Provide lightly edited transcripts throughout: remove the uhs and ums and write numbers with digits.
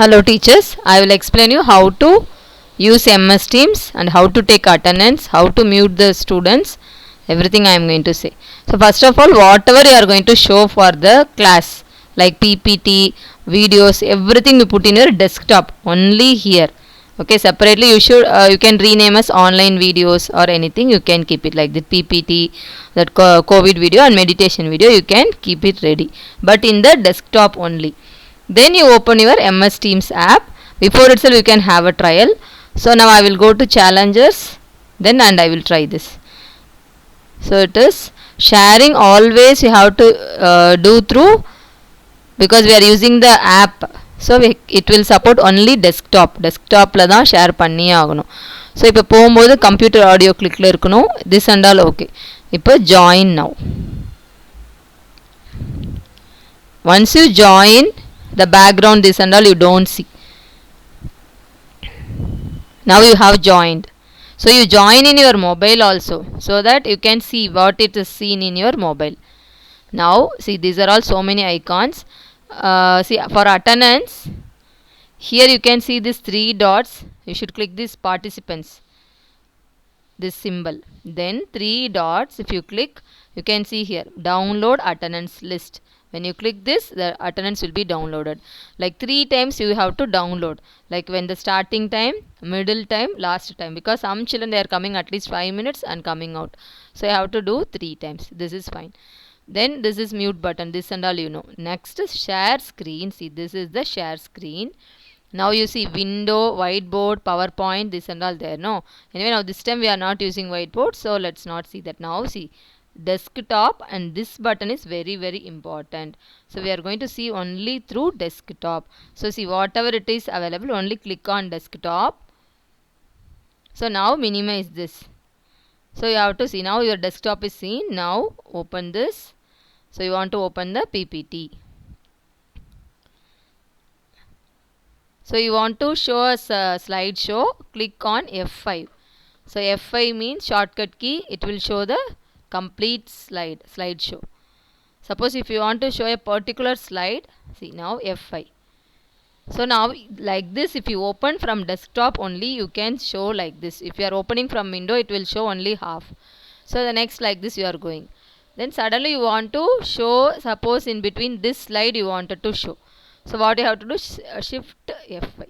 Hello teachers, I will explain you how to use MS Teams and how to take attendance, how to mute the students, everything I am going to say. So first of all, whatever you are going to show for the class like PPT, videos, everything you put in your desktop only here. Okay, separately you can rename as online videos or anything, you can keep it like the PPT, that COVID video and meditation video, you can keep it ready, but in the desktop only. Then you open your MS Teams app. Before itself you can have a trial. So now I will go to challenges, then and I will try this. So it is sharing, always you have to do through, because we are using the app. So it will support only desktop. Desktopல தான் share பண்ணியே ஆகணும். So இப்போ போகும்போது computer audio கிளிக்கில் இருக்கணும். This and all okay. இப்போ join now. Once you join, the background this and all you don't see. Now you have joined. So you join in your mobile also, so that you can see what it is seen in your mobile. Now see, these are all so many icons. See, for attendance, here you can see these 3 dots. You should click this participants, this symbol, then 3 dots. If you click, you can see here download attendance list. When you click this, the attendance will be downloaded. Like 3 times you have to download, like when the starting time, middle time, last time, because some children they are coming at least 5 minutes and coming out, so you have to do 3 times. This is fine. Then this is mute button, this and all you know. Next is share screen. See, this is the share screen. Now you see window, whiteboard, PowerPoint, this and all there. No, anyway, now this time we are not using whiteboard, so let's not see that. Now see desktop, and this button is very very important. So we are going to see only through desktop. So see, whatever it is available, only click on desktop. So now minimize this. So you have to see, now your desktop is seen. Now open this. So you want to open the PPT. So you want to show us a slideshow, click on F5. So F5 means shortcut key, it will show the complete slideshow. Suppose if you want to show a particular slide, see now F5. So now like this, if you open from desktop only, you can show like this. If you are opening from window, it will show only half. So the next like this you are going. Then suddenly you want to show, suppose in between this slide you wanted to show. So what you have to do, shift F5.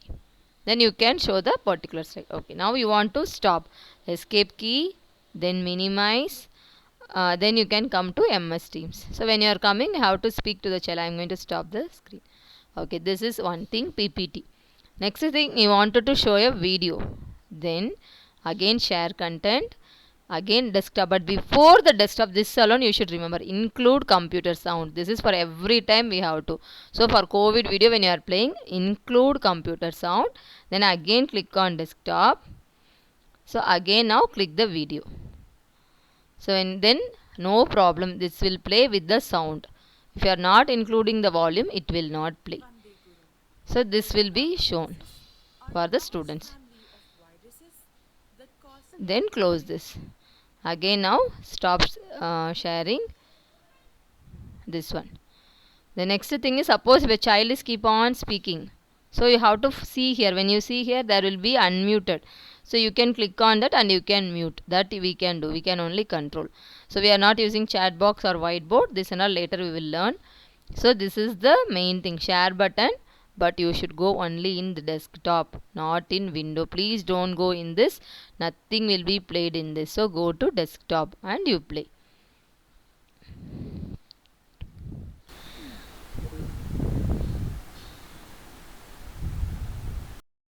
Then you can show the particular slide. Okay, now you want to stop. Escape key, then minimize. Then you can come to MS Teams. So when you are coming, you have to speak to the child. I am going to stop the screen. Okay, this is one thing, PPT. Next thing, you wanted to show a video. Then again share content. Again desktop. But before the desktop, this alone you should remember, include computer sound. This is for every time we have to. So for COVID video, when you are playing, include computer sound. Then again click on desktop. So again now click the video. So and then no problem, this will play with the sound. If you are not including the volume, it will not play. So this will be shown for the students. Then close this. Again now stop sharing this one. The next thing is, suppose if a child is keep on speaking, so you have to see here, when you see here there will be unmuted. So you can click on that and you can mute. That we can do, we can only control. So we are not using chat box or whiteboard, this and all later we will learn. So this is the main thing, share button, but you should go only in the desktop, not in window. Please don't go in this, nothing will be played in this. So go to desktop and you play.